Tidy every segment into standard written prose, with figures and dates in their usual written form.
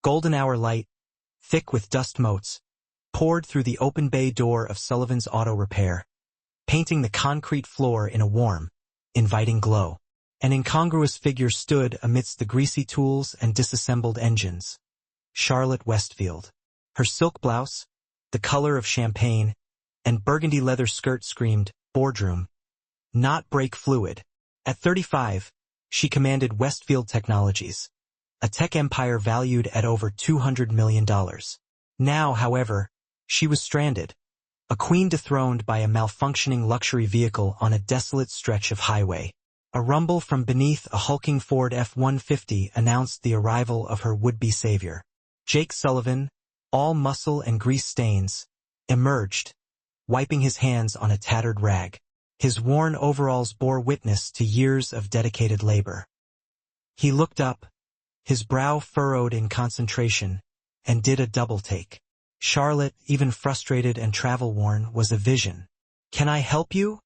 Golden hour light, thick with dust motes, poured through the open bay door of Sullivan's Auto Repair, painting the concrete floor in a warm, inviting glow. An incongruous figure stood amidst the greasy tools and disassembled engines. Charlotte Westfield. Her silk blouse, the color of champagne, and burgundy leather skirt screamed, boardroom, not brake fluid. At 35, she commanded Westfield Technologies, a tech empire valued at over $200 million. Now, however, she was stranded, a queen dethroned by a malfunctioning luxury vehicle on a desolate stretch of highway. A rumble from beneath a hulking Ford F-150 announced the arrival of her would-be savior. Jake Sullivan, all muscle and grease stains, emerged, wiping his hands on a tattered rag. His worn overalls bore witness to years of dedicated labor. He looked up, his brow furrowed in concentration, and did a double-take. Charlotte, even frustrated and travel-worn, was a vision. "Can I help you?"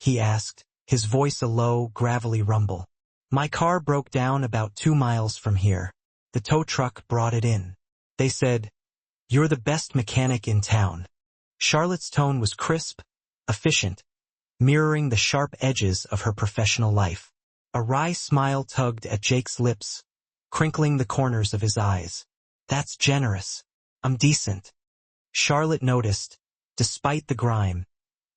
he asked, his voice a low, gravelly rumble. "My car broke down about 2 miles from here. The tow truck brought it in. They said, 'You're the best mechanic in town.'" Charlotte's tone was crisp, efficient, mirroring the sharp edges of her professional life. A wry smile tugged at Jake's lips, crinkling the corners of his eyes. "That's generous. I'm decent." Charlotte noticed, despite the grime,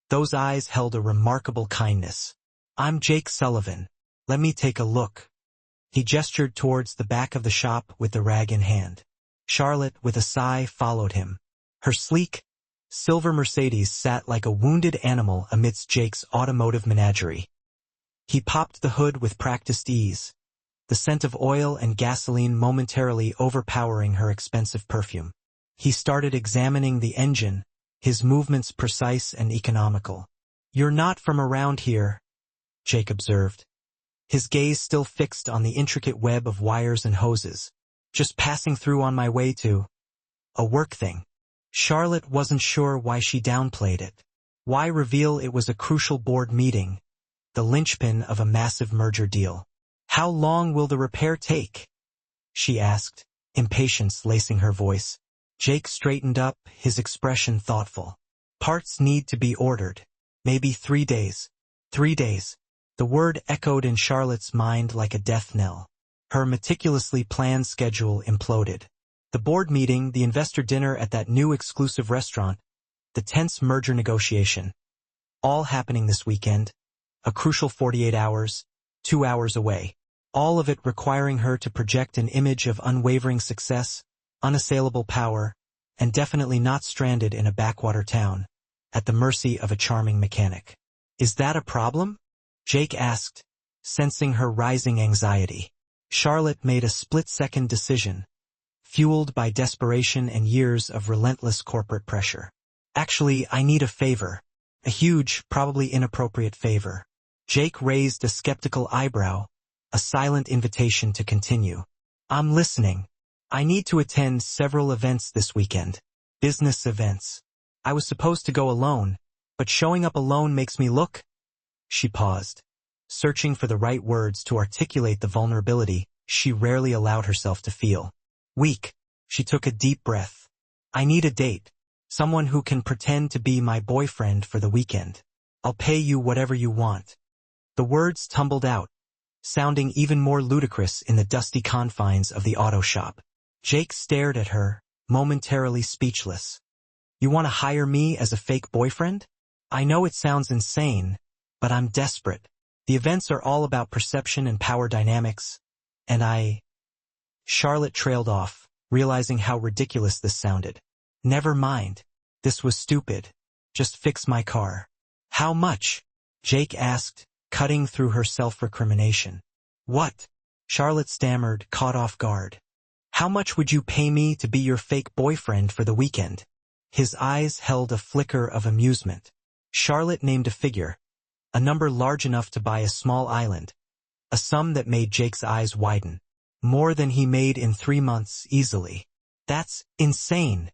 those eyes held a remarkable kindness. "I'm Jake Sullivan. Let me take a look." He gestured towards the back of the shop with the rag in hand. Charlotte, with a sigh, followed him. Her sleek, silver Mercedes sat like a wounded animal amidst Jake's automotive menagerie. He popped the hood with practiced ease, the scent of oil and gasoline momentarily overpowering her expensive perfume. He started examining the engine, his movements precise and economical. "You're not from around here," Jake observed, his gaze still fixed on the intricate web of wires and hoses. "Just passing through on my way to a work thing." Charlotte wasn't sure why she downplayed it. Why reveal it was a crucial board meeting, the linchpin of a massive merger deal? "How long will the repair take?" she asked, impatience lacing her voice. Jake straightened up, his expression thoughtful. "Parts need to be ordered. Maybe 3 days. 3 days. The word echoed in Charlotte's mind like a death knell. Her meticulously planned schedule imploded. The board meeting, the investor dinner at that new exclusive restaurant, the tense merger negotiation. All happening this weekend. A crucial 48 hours, 2 hours away. All of it requiring her to project an image of unwavering success, unassailable power, and definitely not stranded in a backwater town, at the mercy of a charming mechanic. "Is that a problem?" Jake asked, sensing her rising anxiety. Charlotte made a split-second decision, fueled by desperation and years of relentless corporate pressure. "Actually, I need a favor. A huge, probably inappropriate favor." Jake raised a skeptical eyebrow, a silent invitation to continue. "I'm listening. I need to attend several events this weekend. Business events. I was supposed to go alone, but showing up alone makes me look—" She paused, searching for the right words to articulate the vulnerability she rarely allowed herself to feel. "Weak." She took a deep breath. "I need a date. Someone who can pretend to be my boyfriend for the weekend. I'll pay you whatever you want." The words tumbled out, sounding even more ludicrous in the dusty confines of the auto shop. Jake stared at her, momentarily speechless. "You want to hire me as a fake boyfriend? I know it sounds insane, but I'm desperate. The events are all about perception and power dynamics, and Charlotte trailed off, realizing how ridiculous this sounded. "Never mind. This was stupid. Just fix my car." "How much?" Jake asked, cutting through her self-recrimination. "What?" Charlotte stammered, caught off guard. "How much would you pay me to be your fake boyfriend for the weekend?" His eyes held a flicker of amusement. Charlotte named a figure, a number large enough to buy a small island, a sum that made Jake's eyes widen. More than he made in 3 months, easily. "That's insane,"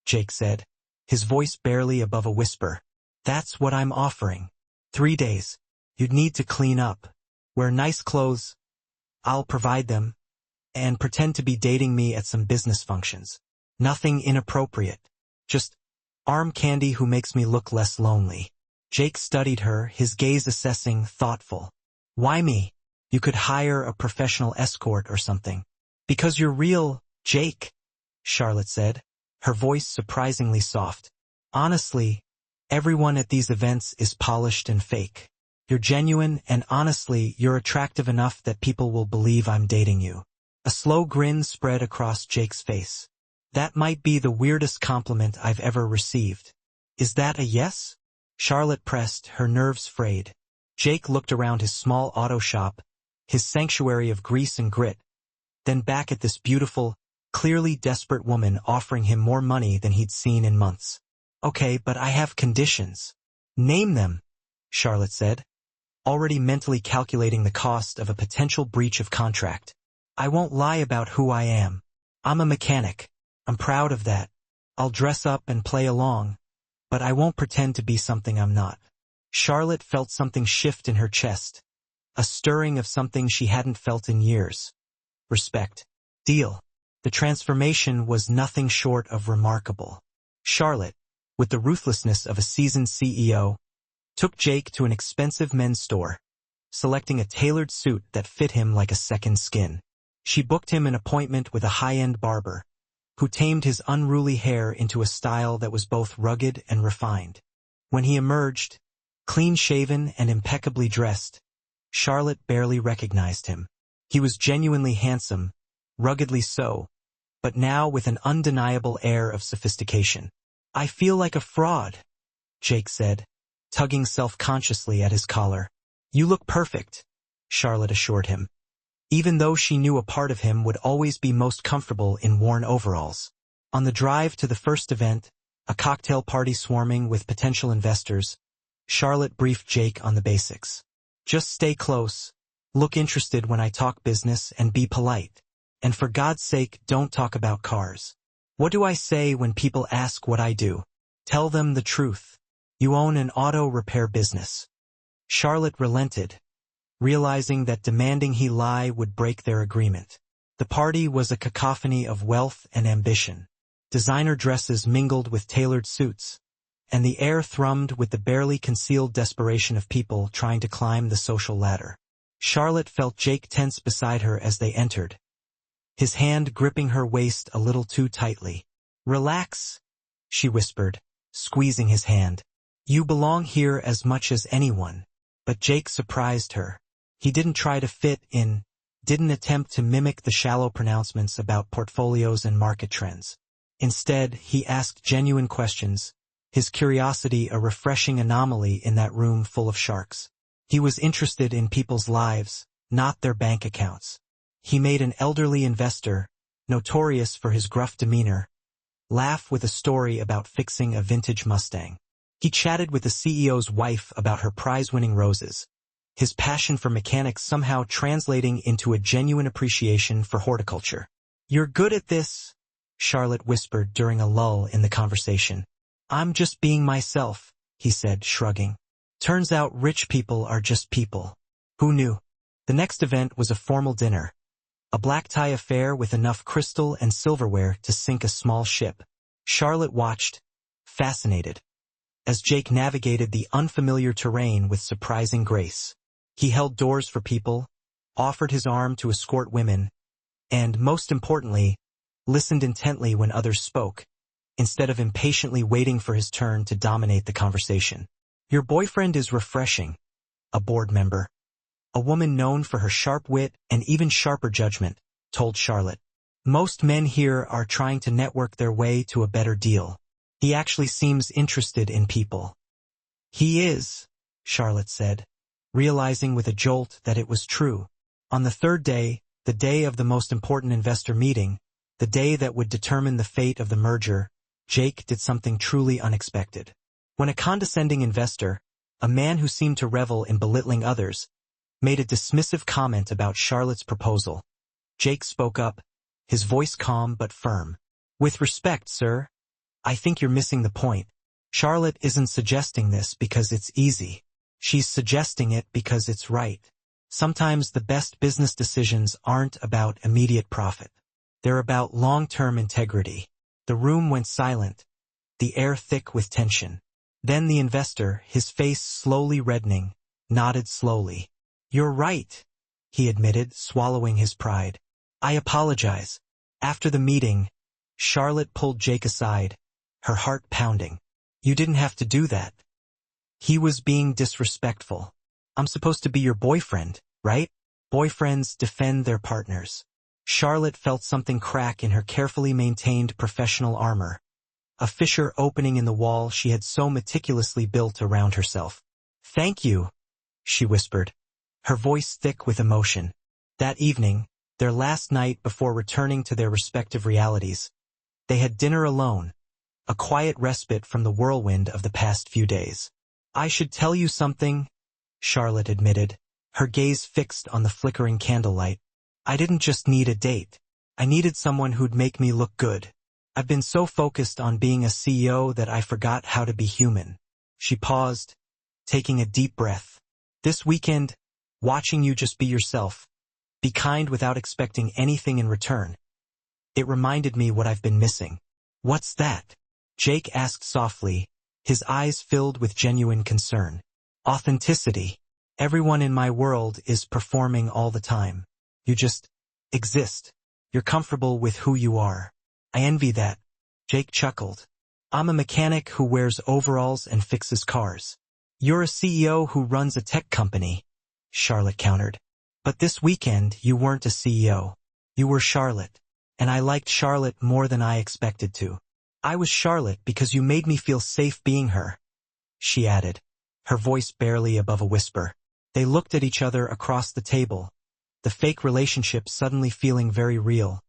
Jake said, his voice barely above a whisper. "That's what I'm offering. 3 days. You'd need to clean up, wear nice clothes. I'll provide them. and pretend to be dating me at some business functions. Nothing inappropriate. Just arm candy who makes me look less lonely. Jake studied her, his gaze assessing, thoughtful. Why me? You could hire a professional escort or something. Because you're real, Jake, Charlotte said, her voice surprisingly soft. Honestly, everyone at these events is polished and fake. You're genuine, and honestly, you're attractive enough that people will believe I'm dating you. A slow grin spread across Jake's face. That might be the weirdest compliment I've ever received. Is that a yes? Charlotte pressed, her nerves frayed. Jake looked around his small auto shop, his sanctuary of grease and grit, then back at this beautiful, clearly desperate woman offering him more money than he'd seen in months. Okay, but I have conditions. Name them, Charlotte said, already mentally calculating the cost of a potential breach of contract. I won't lie about who I am. I'm a mechanic. I'm proud of that. I'll dress up and play along, but I won't pretend to be something I'm not. Charlotte felt something shift in her chest, a stirring of something she hadn't felt in years. Respect. Deal. The transformation was nothing short of remarkable. Charlotte, with the ruthlessness of a seasoned CEO, took Jake to an expensive men's store, selecting a tailored suit that fit him like a second skin. She booked him an appointment with a high-end barber, who tamed his unruly hair into a style that was both rugged and refined. When he emerged, clean-shaven and impeccably dressed, Charlotte barely recognized him. He was genuinely handsome, ruggedly so, but now with an undeniable air of sophistication. I feel like a fraud, Jake said, tugging self-consciously at his collar. You look perfect, Charlotte assured him, even though she knew a part of him would always be most comfortable in worn overalls. On the drive to the first event, a cocktail party swarming with potential investors, Charlotte briefed Jake on the basics. Just stay close, look interested when I talk business, and be polite. And for God's sake, don't talk about cars. What do I say when people ask what I do? Tell them the truth. You own an auto repair business. Charlotte relented, realizing that demanding he lie would break their agreement. The party was a cacophony of wealth and ambition. Designer dresses mingled with tailored suits, and the air thrummed with the barely concealed desperation of people trying to climb the social ladder. Charlotte felt Jake tense beside her as they entered, his hand gripping her waist a little too tightly. Relax, she whispered, squeezing his hand. You belong here as much as anyone. But Jake surprised her. He didn't try to fit in, didn't attempt to mimic the shallow pronouncements about portfolios and market trends. Instead, he asked genuine questions, his curiosity a refreshing anomaly in that room full of sharks. He was interested in people's lives, not their bank accounts. He made an elderly investor, notorious for his gruff demeanor, laugh with a story about fixing a vintage Mustang. He chatted with the CEO's wife about her prize-winning roses, his passion for mechanics somehow translating into a genuine appreciation for horticulture. You're good at this, Charlotte whispered during a lull in the conversation. I'm just being myself, he said, shrugging. Turns out rich people are just people. Who knew? The next event was a formal dinner, a black tie affair with enough crystal and silverware to sink a small ship. Charlotte watched, fascinated, as Jake navigated the unfamiliar terrain with surprising grace. He held doors for people, offered his arm to escort women, and, most importantly, listened intently when others spoke, instead of impatiently waiting for his turn to dominate the conversation. Your boyfriend is refreshing, a board member, a woman known for her sharp wit and even sharper judgment, told Charlotte. Most men here are trying to network their way to a better deal. He actually seems interested in people. He is, Charlotte said, realizing with a jolt that it was true. On the third day, the day of the most important investor meeting, the day that would determine the fate of the merger, Jake did something truly unexpected. When a condescending investor, a man who seemed to revel in belittling others, made a dismissive comment about Charlotte's proposal, Jake spoke up, his voice calm but firm. With respect, sir, I think you're missing the point. Charlotte isn't suggesting this because it's easy. She's suggesting it because it's right. Sometimes the best business decisions aren't about immediate profit. They're about long-term integrity. The room went silent, the air thick with tension. Then the investor, his face slowly reddening, nodded slowly. "You're right," he admitted, swallowing his pride. "I apologize." After the meeting, Charlotte pulled Jake aside, her heart pounding. "You didn't have to do that." He was being disrespectful. "I'm supposed to be your boyfriend, right?" Boyfriends defend their partners. Charlotte felt something crack in her carefully maintained professional armor, a fissure opening in the wall she had so meticulously built around herself. "Thank you," she whispered, her voice thick with emotion. That evening, their last night before returning to their respective realities, they had dinner alone, a quiet respite from the whirlwind of the past few days. "I should tell you something," Charlotte admitted, her gaze fixed on the flickering candlelight. "I didn't just need a date. I needed someone who'd make me look good. I've been so focused on being a CEO that I forgot how to be human." She paused, taking a deep breath. "This weekend, watching you just be yourself, be kind without expecting anything in return, it reminded me what I've been missing." "What's that?" Jake asked softly, his eyes filled with genuine concern. "Authenticity. Everyone in my world is performing all the time. You just exist. You're comfortable with who you are. I envy that." Jake chuckled. "I'm a mechanic who wears overalls and fixes cars." "You're a CEO who runs a tech company," Charlotte countered. "But this weekend you weren't a CEO. You were Charlotte. And I liked Charlotte more than I expected to. I was Charlotte because you made me feel safe being her," she added, her voice barely above a whisper. They looked at each other across the table, the fake relationship suddenly feeling very real,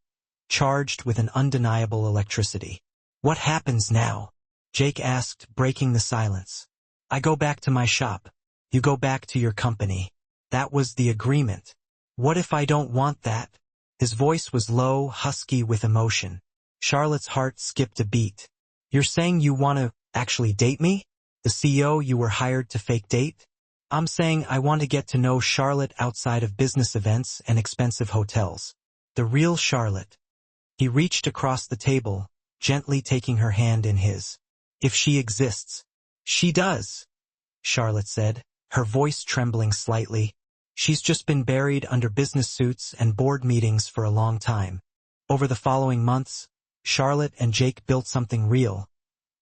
charged with an undeniable electricity. "What happens now?" Jake asked, breaking the silence. "I go back to my shop. You go back to your company. That was the agreement." "What if I don't want that?" His voice was low, husky with emotion. Charlotte's heart skipped a beat. "You're saying you want to actually date me? The CEO you were hired to fake date?" "I'm saying I want to get to know Charlotte outside of business events and expensive hotels. The real Charlotte." He reached across the table, gently taking her hand in his. "If she exists." "She does," Charlotte said, her voice trembling slightly. "She's just been buried under business suits and board meetings for a long time." Over the following months, Charlotte and Jake built something real,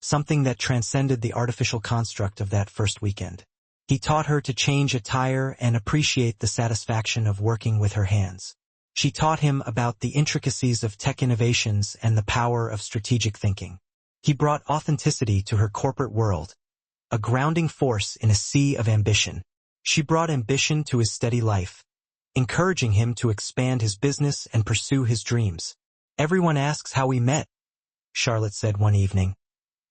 something that transcended the artificial construct of that first weekend. He taught her to change a tire and appreciate the satisfaction of working with her hands. She taught him about the intricacies of tech innovations and the power of strategic thinking. He brought authenticity to her corporate world, a grounding force in a sea of ambition. She brought ambition to his steady life, encouraging him to expand his business and pursue his dreams. "Everyone asks how we met," Charlotte said one evening,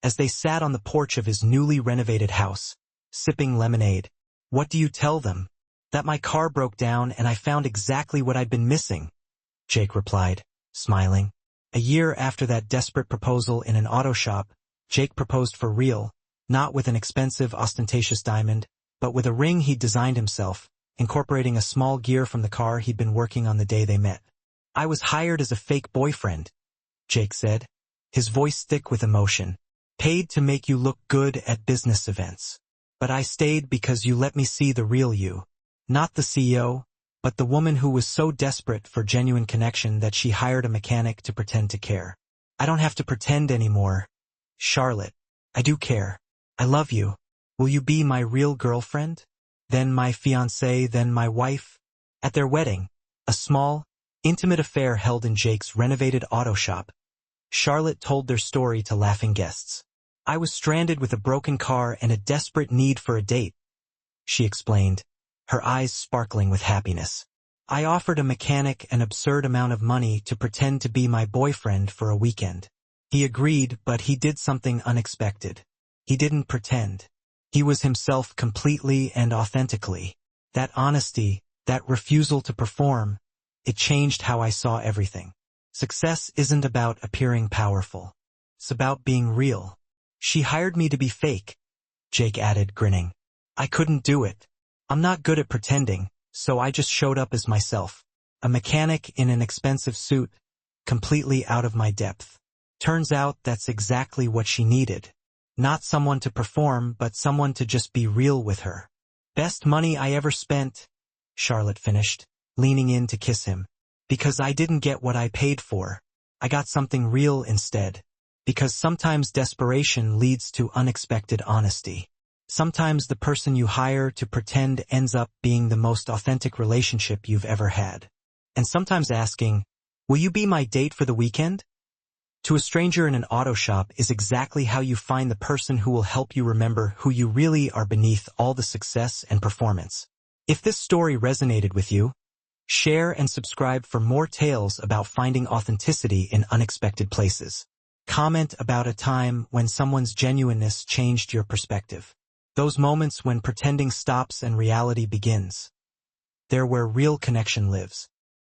as they sat on the porch of his newly renovated house, sipping lemonade. "What do you tell them?" "That my car broke down and I found exactly what I'd been missing," Jake replied, smiling. A year after that desperate proposal in an auto shop, Jake proposed for real, not with an expensive, ostentatious diamond, but with a ring he'd designed himself, incorporating a small gear from the car he'd been working on the day they met. "I was hired as a fake boyfriend," Jake said, his voice thick with emotion. "Paid to make you look good at business events. But I stayed because you let me see the real you. Not the CEO, but the woman who was so desperate for genuine connection that she hired a mechanic to pretend to care. I don't have to pretend anymore. Charlotte, I do care. I love you. Will you be my real girlfriend? Then my fiancée, then my wife?" At their wedding, a small, intimate affair held in Jake's renovated auto shop, Charlotte told their story to laughing guests. "I was stranded with a broken car and a desperate need for a date," she explained, her eyes sparkling with happiness. "I offered a mechanic an absurd amount of money to pretend to be my boyfriend for a weekend. He agreed, but he did something unexpected. He didn't pretend. He was himself completely and authentically. That honesty, that refusal to perform, it changed how I saw everything. Success isn't about appearing powerful. It's about being real." "She hired me to be fake," Jake added, grinning. "I couldn't do it. I'm not good at pretending, So I just showed up as myself. A mechanic in an expensive suit, completely out of my depth. Turns out that's exactly what she needed. Not someone to perform, but someone to just be real with her. Best money I ever spent, Charlotte finished, leaning in to kiss him. Because I didn't get what I paid for. I got something real instead. Because sometimes desperation leads to unexpected honesty. Sometimes the person you hire to pretend ends up being the most authentic relationship you've ever had. And sometimes asking, will you be my date for the weekend? To a stranger in an auto shop is exactly how you find the person who will help you remember who you really are beneath all the success and performance. If this story resonated with you, share and subscribe for more tales about finding authenticity in unexpected places. Comment about a time when someone's genuineness changed your perspective. Those moments when pretending stops and reality begins. They're where real connection lives.